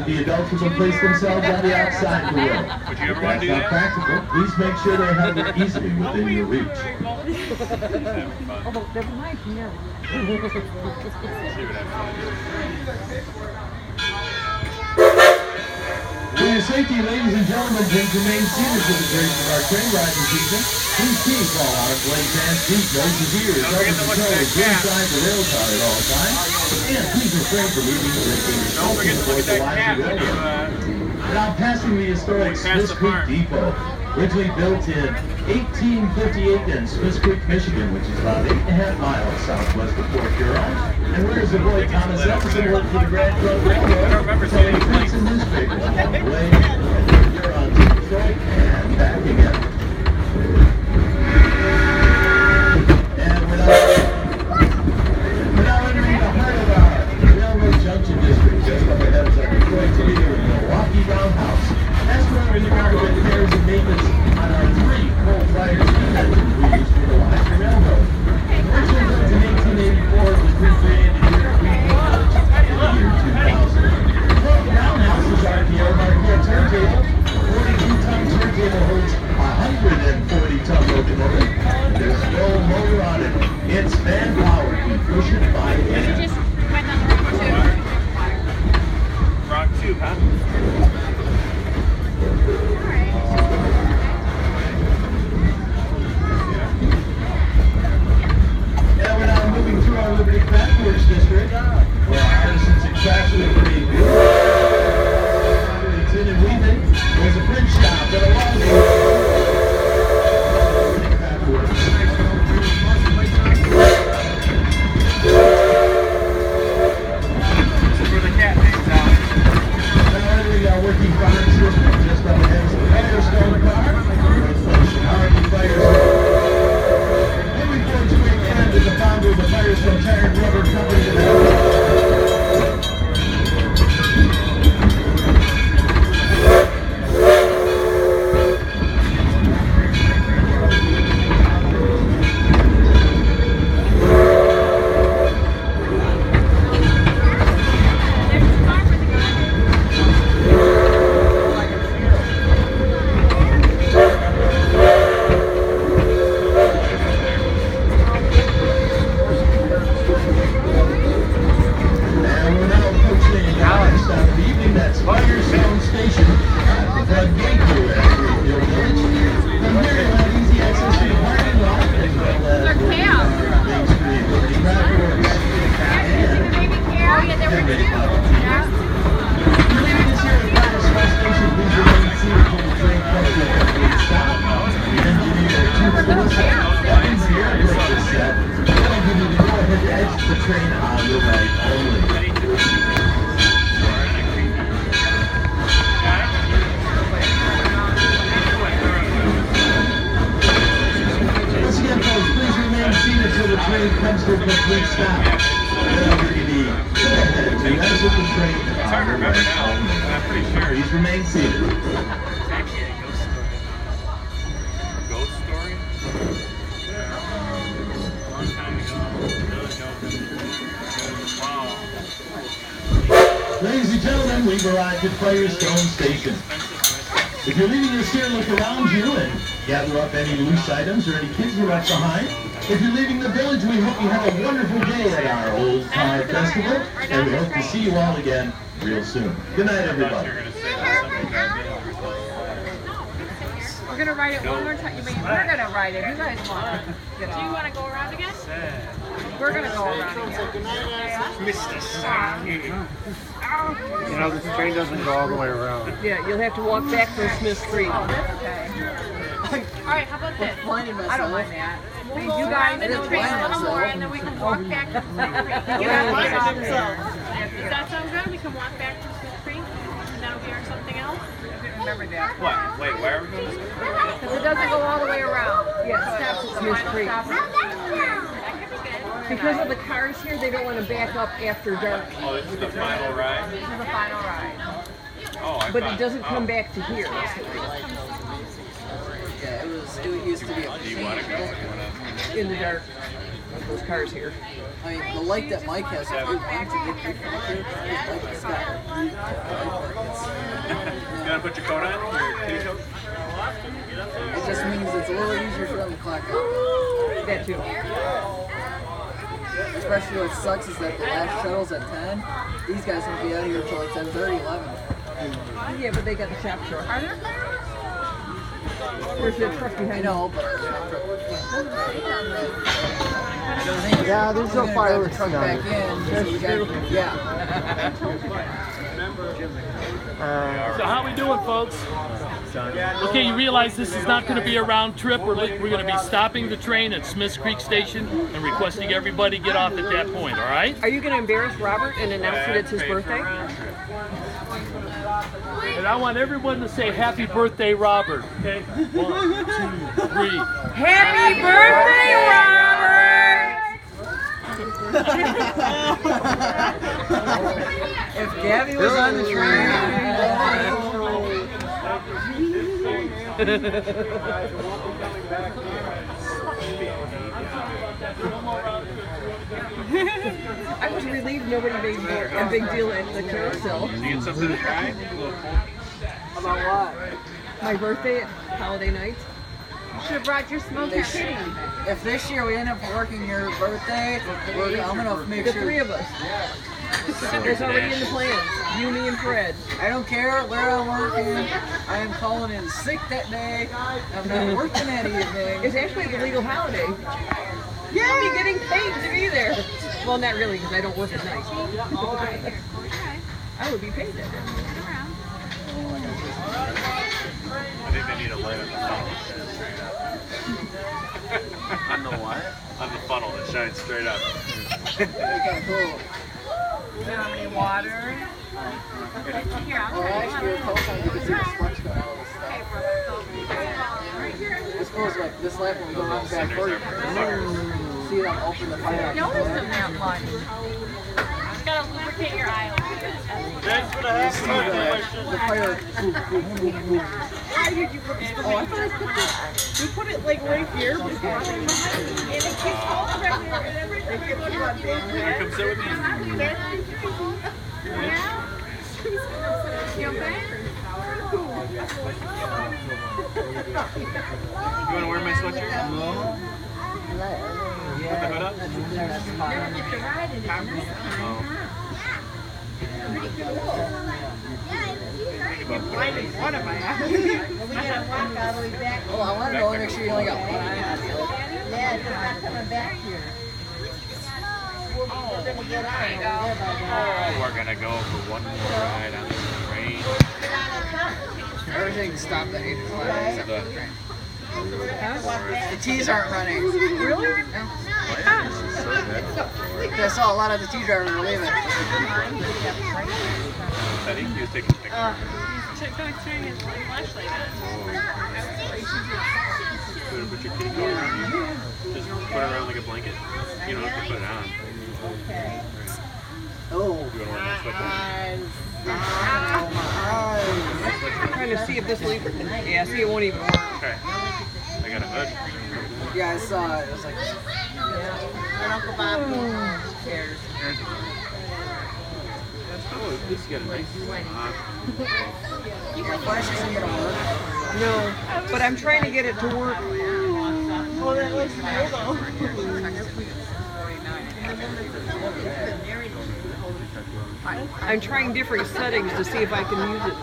that the adults will place themselves on the outside of the wheel. Would you ever If want to that's do not that? practical, please make sure they're held easily within your reach. Oh, never mind. No. For your safety, ladies and gentlemen, please remain seated for the duration of our train ride this evening. Please keep all out of blade pants, seat belts, and ears, Don't forget to look at that inside the rail car at all times. And please refrain from leaving the radiator. Don't forget to look at that cap when you Now passing the historic pass Smith the Creek farm. Depot, originally built in 1858 in Smith Creek, Michigan, which is about 8.5 miles southwest of Port Huron. And where is the boy Thomas Edison worked for the Grand Trunk Railroad? I don't remember seeing Selling prints and newspapers along the way from Huron to Detroit and back again. And we're now entering the heart of our Railroad Junction District, just up ahead of our Detroit to Leader and Milwaukee Roundhouse. That's where we are with repairs and maintenance on our 3 coal-fired steam engines we use for the line to railroad. Originally built in 1884, it was recreated here at Green Village in the year 2000. The Roundhouse is our Marquette turntable. 42-ton turntable holds 140-ton locomotive. There's no motor on it. It's man-powered and pushed by hand. Just went on the Wrong tube, huh? Now we're now moving through our Liberty Craftworks district, where our artisans and craftsmen create tin and weaving. There's a print shop that allows you Liberty Craftworks. This is where the cat hangs out. Now entering our working farm system, just up ahead is the Firestone car. Harvey Firestone. Henry Ford Twig is the founder of the Firestone Tire and Rubber Company in Alabama. And we're now approaching the last stop of the evening. That's Firestone Station at the front gate here at Greenfield Village. From here you'll have easy access to the parking lot as well as Main Street Liberty Craftworks. And Henry Model T. If you're leaving us here at Firestone Station, please remain seated till the train comes to a complete stop. The engineer toots the whistle. That means the air brake is set. That'll give you the go-ahead to exit the train on the right only. Once again, folks, please remain seated till the train comes to a complete stop. That'll give you the go-ahead to exit the train It's hard to on the remember right now. only. I'm pretty sure. Please remain seated. It's actually a ghost story. Ghost story? Long time ago. Wow. Ladies and gentlemen, we've arrived at Firestone Station. If you're leaving us here, look around you and gather up any loose items or any kids you left behind. If you're leaving the village, we hope you have a wonderful day at our Old Car Festival, and we hope to see you all again real soon. Good night, everybody. We're gonna ride it one more time. We're gonna ride it. You guys want to get Do you off? want to go around again? We're gonna go around again. Mr. Saki. You know, this train doesn't go all the way around. Yeah, you'll have to walk back from Smith Street. All right, how about this? I don't mind that. We'll go You around guys, in the train a little more, and then we can walk back to Smith Creek. Does that sound good? We can walk back to Smith Creek, and that'll be our something else. remember that. What? Wait, where are we going? Because it doesn't go all the way around. Yes, stops at Smith Creek. That could be good. Because of the cars here, they don't want to back up after dark. Oh, this is the final ride? This is the final ride. Oh, I But thought, it doesn't come back to here. Yeah, it used to be a Do you want to go? In the dark. Those cars here. I mean, the light that Mike has, if we want to get people up here, Mike has got gonna put your coat on? Your kitty coat? It just means it's a little easier for them to clock out. That too. Especially what sucks is that the last shuttle's at 10. These guys won't be out here until like 10:30, 11. Yeah, but they got the shop short. Are there There's a truck I behind know, but Yeah, there's no fireworks truck tonight. back in. Yeah. So how we doing, folks? Okay, you realize this is not going to be a round trip. We're going to be stopping the train at Smiths Creek Station and requesting everybody get off at that point, all right? Are you going to embarrass Robert and announce that it's his birthday? And I want everyone to say happy birthday, Robert. Okay? 1, 2, 3. Happy birthday, Robert! If Gabby was on the train, I was relieved nobody made a big deal at the carousel. You get something to try? about what? My birthday, holiday night. You should have brought your smoky kitty. If this year we end up working your birthday, I'm gonna make The sure. three of us. It's already in the plans. You, me, and Fred. I don't care where I'm working. I am calling in sick that day. I'm not working that evening. It's actually the legal holiday. I'll be getting paid to be there. Well, not really, because I don't work at night. I would be paid that day. I think they need a light on the funnel. On the what? On the funnel that shines straight up. Okay, cool. Any water? Here, I'll Well, actually, your coat on, you can see the sponge cut out of this stuff. This goes like this lap when we go around back for you. See them open the fire. notice them that much. Just gotta lubricate your eye. Thanks for the You see the fire. Why did you put this? Oh, I thought I put this. You put it like right here. And it keeps all right there. And every time I go down, Come sit with me. yeah. You okay? You want to wear my sweatshirt? Put the hood up? What am I? Oh, I want to go and make sure you only got one. We're going to go for one more ride on the train. Everything stopped at 8 o'clock except for the train. The T's aren't running. Really? I saw a lot of the T drivers were leaving. I think he was taking pictures. He's going to turn his flashlight on. Put your kitty coat around you. Just put it around like a blanket. You don't have to put it on. Oh. You want to wear my sweatshirt? I'm trying to see if this will even. Yeah, see, it won't even work. Okay. I got a hood. Yeah, I saw it. It was like. Uncle Bobby. Cares. Oh, at least you got a nice Your flash isn't gonna work. No, but I'm trying to get it to work. Oh, that looks cool though. I'm trying different settings to see if I can use it.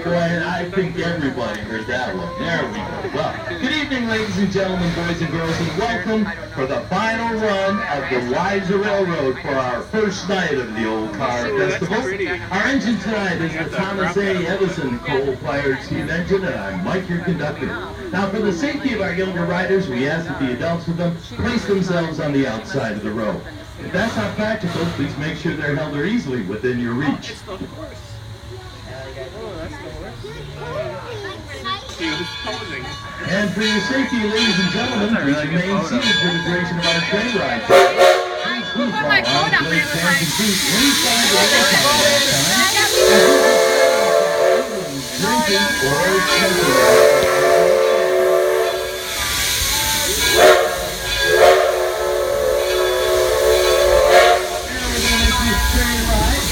Boy, I think everybody heard that one. There we go. Well, good evening, ladies and gentlemen, boys and girls, and welcome for the final run of the Wiser Railroad for our first night of the Old Car Festival. Our engine tonight is the Thomas A. Edison coal-fired steam engine, and I'm Mike, your conductor. Now, for the safety of our younger riders, we ask that the adults with them place themselves on the outside of the road. If that's not practical, please make sure they're held or easily within your reach. He was posing. And for your safety, ladies and gentlemen, please remain seated for the duration of our train ride. Please Put my coat up and it was like. Drinking or smoking.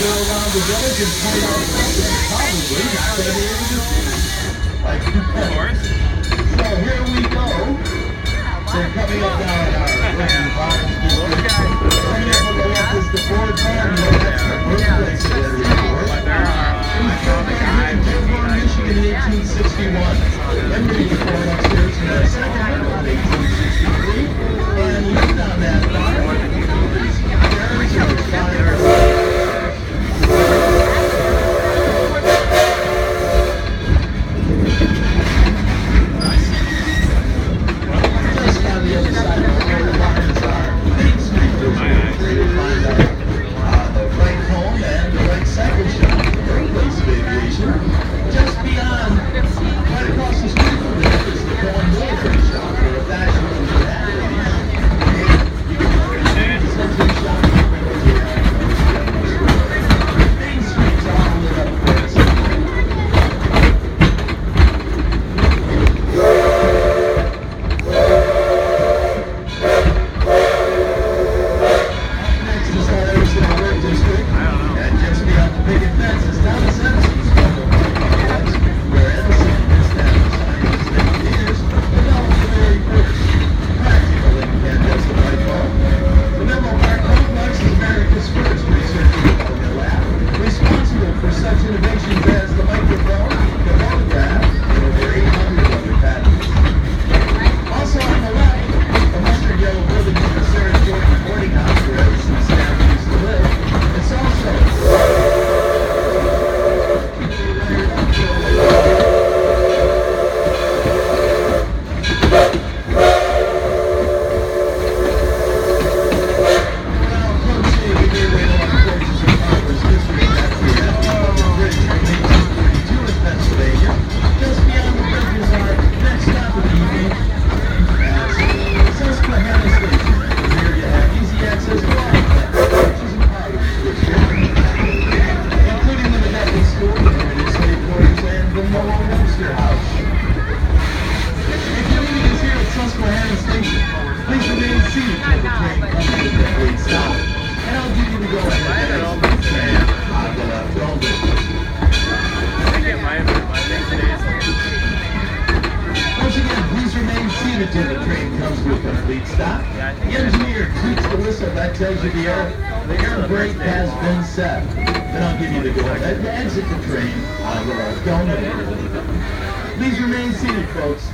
Go around the village and point out something probably not going to be able to see. Like, Of course. so here we go. They're coming up now in our Lincoln Farms district. Coming up on the left is the Ford Farm. That's the birthplace of Edison Ford. He was born in Dearborn, Michigan in 1861. Then moved to Ford upstairs in the second of 1863. And lived on that farm. His parents and his father. Until the train comes to a complete stop. The engineer tweaks the whistle that tells you the air brake has been set. Then I'll give you the go ahead to exit the train on the left only. Please remain seated, folks.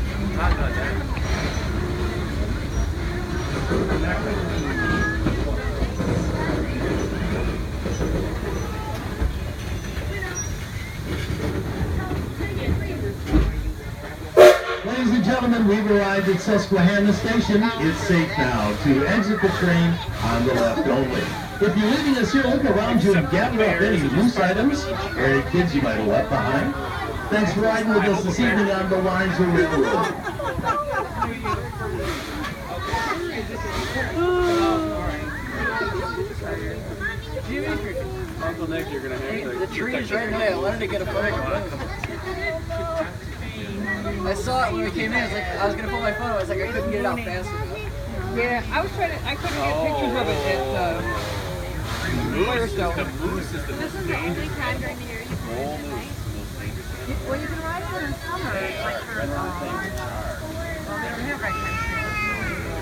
Ladies and gentlemen, we've arrived at Susquehanna Station. It's safe now to exit the train on the left only. If you're leaving us here, look around you and gather up any loose items or any kids you might have left behind. Thanks for riding with us this evening on the Lines of Railroad. Uncle Nick, you're gonna have to. The tree's right in the way. I wanted to get a photo. I saw it when we came in. I was gonna pull my phone. I was like, I couldn't get it out fast enough. Yeah, I was trying to. I couldn't get pictures of it at Firestone. The moose is the This most is the only dangerous. time during the year you can ride it. Well, you can ride it in summer, like for well, they don't have right now.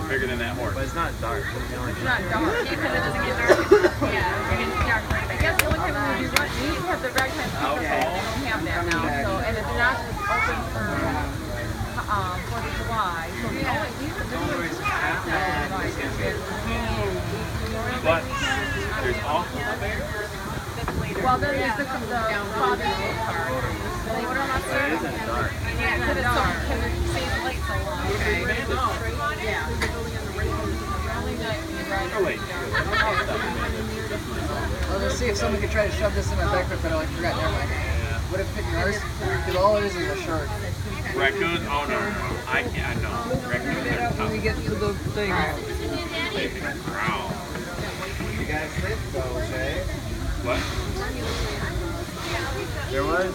Bigger than that horse. But it's not dark. It's not dark because it doesn't get dark. Yeah, it gets dark. I guess the only time when you run, you used to have the ragtime people, they don't have that now. So, and it's not open for 4th of July. So the only these are But there's also a bear. well, then there's the Father's Day part. They order them upstairs. It isn't dark. Yeah, because it's so, because it stays late so long. Yeah. Oh, wait. I was gonna see if someone could try to shove this in my backpack, but I forgot. Never mind. Would it fit yours? Because all it is a shirt. Raccoons? Oh, no. I can't. No. Raccoons are tough. When we get to the thing. They can growl. You guys think so, okay? What? There was,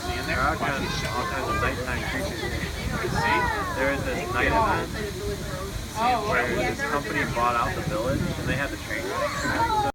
See in there there? are Watch these all shots. kinds of nighttime creatures. See? There was this night event where this company bought out the village and they had the train.